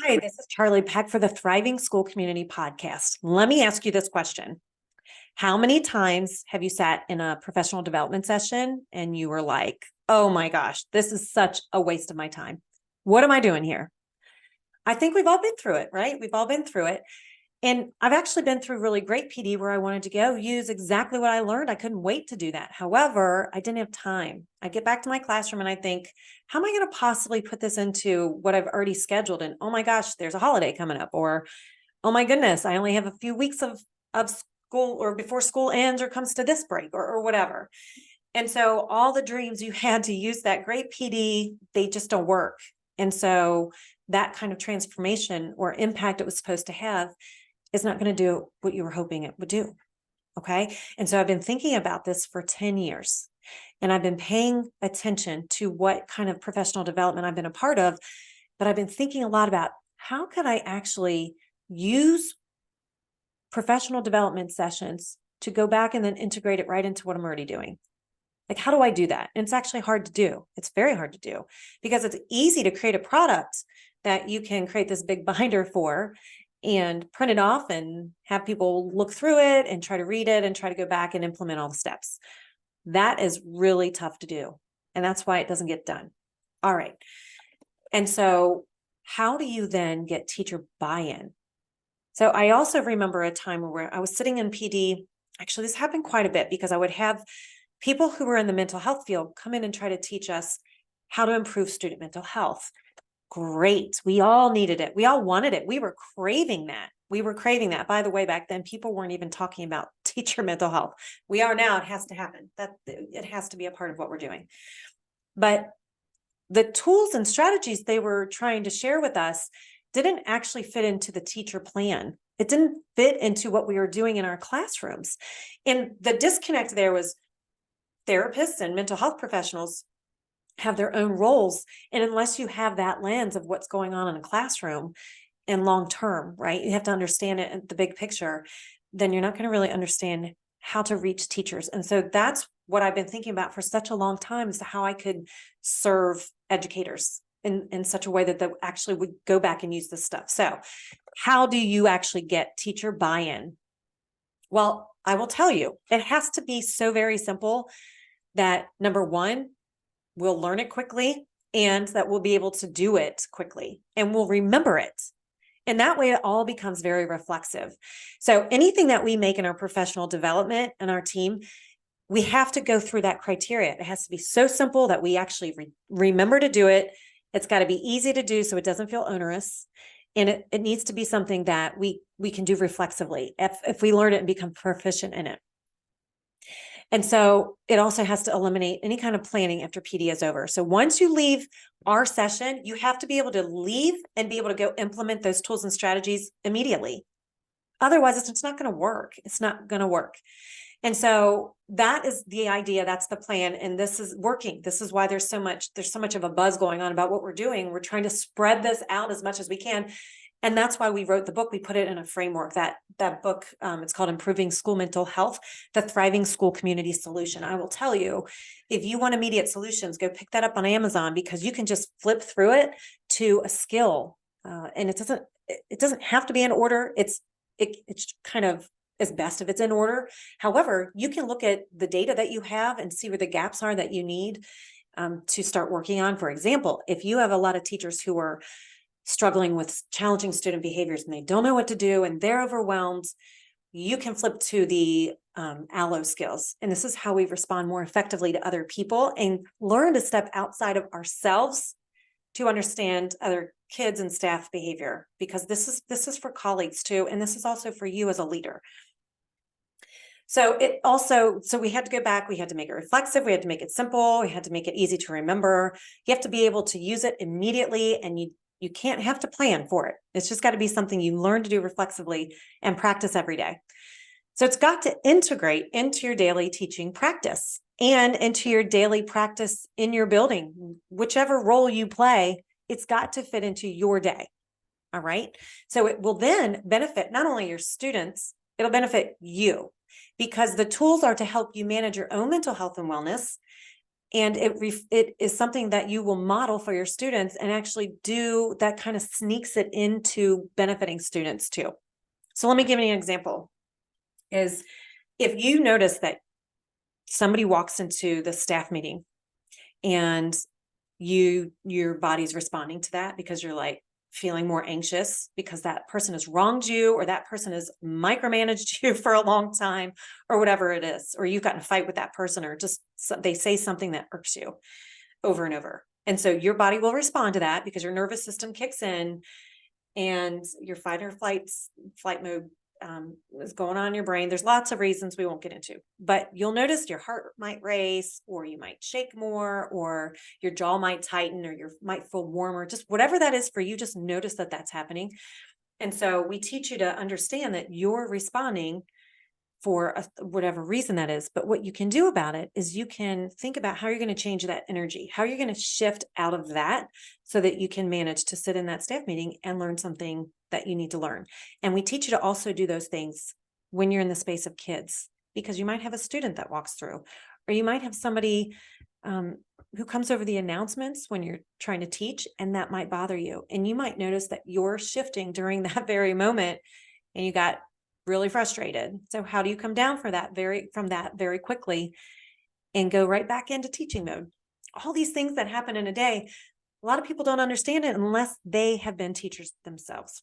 Hi, this is Charle Peck for the Thriving School Community Podcast. Let me ask you this question. How many times have you sat in a professional development session and you were like, oh my gosh, this is such a waste of my time? What am I doing here? I think we've all been through it, right? We've all been through it. And I've actually been through really great PD where I wanted to go use exactly what I learned. I couldn't wait to do that. However, I didn't have time. I get back to my classroom and I think, how am I going to possibly put this into what I've already scheduled? And oh my gosh, there's a holiday coming up. Or, oh my goodness, I only have a few weeks of school, or before school ends or comes to this break or whatever. And so all the dreams you had to use that great PD, they just don't work. And so that kind of transformation or impact it was supposed to have is not going to do what you were hoping it would do. Okay. And so I've been thinking about this for 10 years and I've been paying attention to what kind of professional development I've been a part of, but I've been thinking a lot about how could I actually use professional development sessions to go back and then integrate it right into what I'm already doing. Like, how do I do that? And it's actually hard to do. It's very hard to do because it's easy to create a product that you can create this big binder for and print it off and have people look through it and try to read it and try to go back and implement all the steps. That is really tough to do. And that's why it doesn't get done. All right. And so how do you then get teacher buy-in? So I also remember a time where I was sitting in PD. Actually, this happened quite a bit because I would have people who were in the mental health field come in and try to teach us how to improve student mental health. Great. We all needed it. We all wanted it. We were craving that. By the way, back then, people weren't even talking about teacher mental health. We are now. It has to happen. It has to be a part of what we're doing. But the tools and strategies they were trying to share with us didn't actually fit into the teacher plan. It didn't fit into what we were doing in our classrooms. And the disconnect there was therapists and mental health professionals have their own roles. And unless you have that lens of what's going on in a classroom and long term, right, you have to understand it in the big picture, then you're not going to really understand how to reach teachers. And so that's what I've been thinking about for such a long time, is how I could serve educators in such a way that they actually would go back and use this stuff. So how do you actually get teacher buy-in? Well, I will tell you, it has to be so very simple that, number one, we'll learn it quickly and that we'll be able to do it quickly and we'll remember it. And that way it all becomes very reflexive. So anything that we make in our professional development and our team, we have to go through that criteria. It has to be so simple that we actually remember to do it. It's got to be easy to do so it doesn't feel onerous. And it needs to be something that we can do reflexively if we learn it and become proficient in it. And so it also has to eliminate any kind of planning after PD is over. So once you leave our session, you have to be able to leave and be able to go implement those tools and strategies immediately. Otherwise, it's not going to work. It's not going to work. And so that is the idea. That's the plan. And this is working. This is why there's so much of a buzz going on about what we're doing. We're trying to spread this out as much as we can. And that's why we wrote the book. We put it in a framework. That book, it's called Improving School Mental Health, the Thriving School Community Solution. I will tell you, if you want immediate solutions, go pick that up on Amazon, because you can just flip through it to a skill. And it doesn't have to be in order. It's kind of is best if it's in order. However, you can look at the data that you have and see where the gaps are that you need to start working on. For example, if you have a lot of teachers who are struggling with challenging student behaviors and they don't know what to do and they're overwhelmed, you can flip to the allo skills. And this is how we respond more effectively to other people and learn to step outside of ourselves to understand other kids and staff behavior, because this is for colleagues too. And this is also for you as a leader. So we had to go back, we had to make it reflexive, we had to make it simple, we had to make it easy to remember. You have to be able to use it immediately, and you can't have to plan for it. It's just got to be something you learn to do reflexively and practice every day. So it's got to integrate into your daily teaching practice and into your daily practice in your building. Whichever role you play, it's got to fit into your day. All right. So it will then benefit not only your students, it'll benefit you, because the tools are to help you manage your own mental health and wellness And it is something that you will model for your students and actually do that kind of sneaks it into benefiting students too. So let me give you an example is if you notice that somebody walks into the staff meeting and your body's responding to that because you're like feeling more anxious because that person has wronged you or that person has micromanaged you for a long time or whatever it is, or you've gotten in a fight with that person or just they say something that irks you over and over. And so your body will respond to that because your nervous system kicks in and your fight or flight mode is going on in your brain. There's lots of reasons we won't get into, but you'll notice your heart might race, or you might shake more, or your jaw might tighten, or you might feel warmer, just whatever that is for you, just notice that that's happening. And so we teach you to understand that you're responding for whatever reason that is. But what you can do about it is you can think about how you're going to change that energy, how you're going to shift out of that so that you can manage to sit in that staff meeting and learn something that you need to learn. And we teach you to also do those things when you're in the space of kids, because you might have a student that walks through, or you might have somebody who comes over the announcements when you're trying to teach, and that might bother you. And you might notice that you're shifting during that very moment and you got really frustrated. So how do you come down from that very quickly and go right back into teaching mode? All these things that happen in a day, a lot of people don't understand it unless they have been teachers themselves.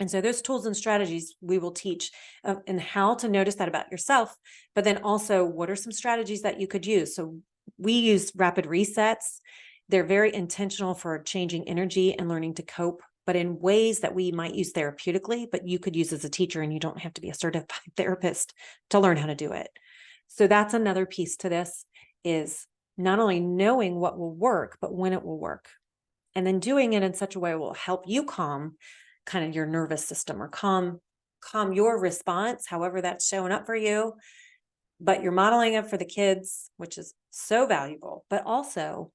And so those tools and strategies we will teach and how to notice that about yourself, but then also what are some strategies that you could use? So we use rapid resets. They're very intentional for changing energy and learning to cope, but in ways that we might use therapeutically, but you could use as a teacher, and you don't have to be a certified therapist to learn how to do it. So that's another piece to this, is not only knowing what will work, but when it will work. And then doing it in such a way it will help you calm kind of your nervous system, or calm your response, however that's showing up for you. But you're modeling it for the kids, which is so valuable, but also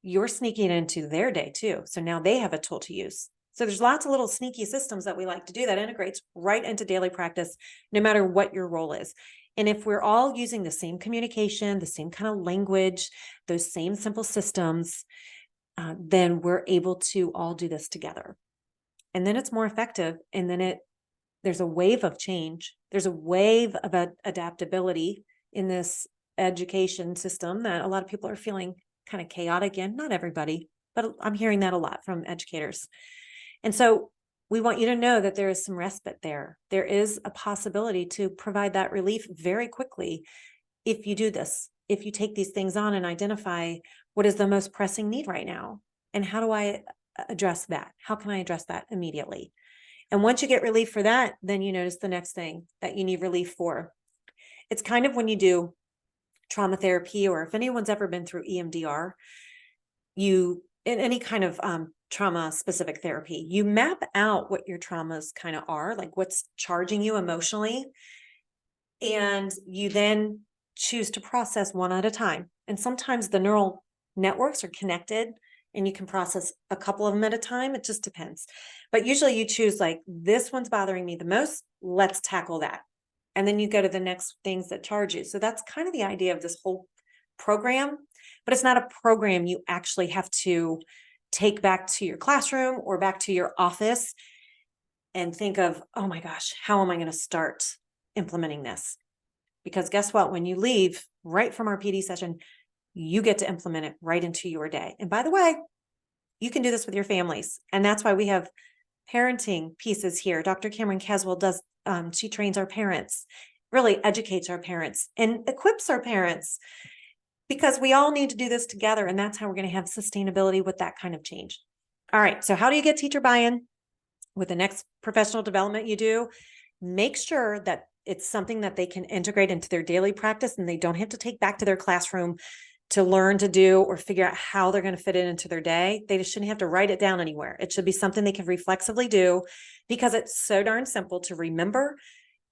you're sneaking into their day too. So now they have a tool to use. So there's lots of little sneaky systems that we like to do that integrates right into daily practice, no matter what your role is. And if we're all using the same communication, the same kind of language, those same simple systems, then we're able to all do this together. And then it's more effective. And then there's a wave of change. There's a wave of adaptability in this education system that a lot of people are feeling kind of chaotic in. Not everybody, but I'm hearing that a lot from educators. And so we want you to know that there is some respite there. There is a possibility to provide that relief very quickly if you do this, if you take these things on and identify what is the most pressing need right now. And how do I address that? How can I address that immediately? And once you get relief for that, then you notice the next thing that you need relief for. It's kind of when you do trauma therapy, or if anyone's ever been through EMDR, in any kind of trauma specific therapy, you map out what your traumas kind of are, like what's charging you emotionally. And you then choose to process one at a time. And sometimes the neural networks are connected and you can process a couple of them at a time. It just depends. But usually you choose, like, this one's bothering me the most. Let's tackle that. And then you go to the next things that charge you. So that's kind of the idea of this whole program, but it's not a program you actually have to take back to your classroom or back to your office and think of, oh my gosh, how am I going to start implementing this? Because guess what? When you leave right from our PD session, you get to implement it right into your day. And by the way, you can do this with your families. And that's why we have parenting pieces here. Dr. Cameron Caswell does, she trains our parents, really educates our parents and equips our parents, because we all need to do this together. And that's how we're going to have sustainability with that kind of change. All right. So how do you get teacher buy-in with the next professional development you do? Make sure that it's something that they can integrate into their daily practice and they don't have to take back to their classroom to learn to do or figure out how they're going to fit it into their day. They just shouldn't have to write it down anywhere. It should be something they can reflexively do, because it's so darn simple to remember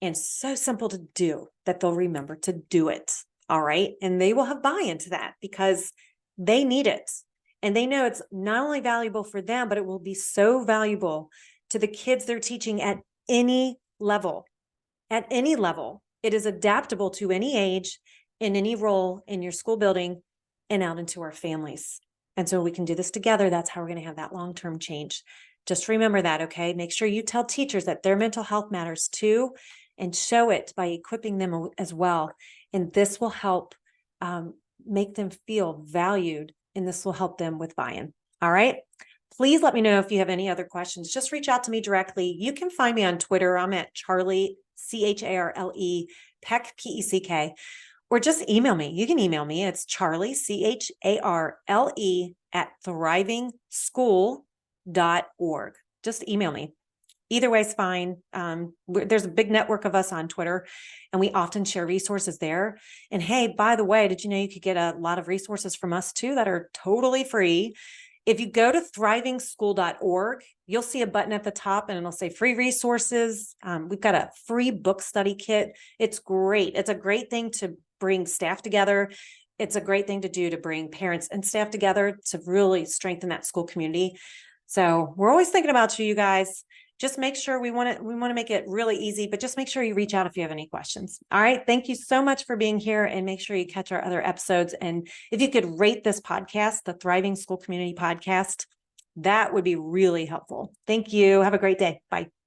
and so simple to do that they'll remember to do it. All right. And they will have buy-in to that because they need it. And they know it's not only valuable for them, but it will be so valuable to the kids they're teaching at any level. At any level, it is adaptable to any age, in any role in your school building, and out into our families. And so we can do this together. That's how we're going to have that long-term change. Just remember that, okay? Make sure you tell teachers that their mental health matters too, and show it by equipping them as well. And this will help make them feel valued, and this will help them with buy-in. All right. Please let me know if you have any other questions. Just reach out to me directly. You can find me on Twitter. I'm at Charle, Charle Peck, Peck, or just email me. You can email me. It's Charle, Charle at thrivingschool.org. Just email me. Either way is fine. There's a big network of us on Twitter, and we often share resources there. And hey, by the way, did you know you could get a lot of resources from us too that are totally free? If you go to thrivingschool.org, you'll see a button at the top and it'll say free resources. We've got a free book study kit. It's great. It's a great thing to bring staff together. It's a great thing to do to bring parents and staff together to really strengthen that school community. So we're always thinking about you guys. Just make sure we want to make it really easy, but just make sure you reach out if you have any questions. All right. Thank you so much for being here, and make sure you catch our other episodes. And if you could rate this podcast, the Thriving School Community Podcast, that would be really helpful. Thank you. Have a great day. Bye.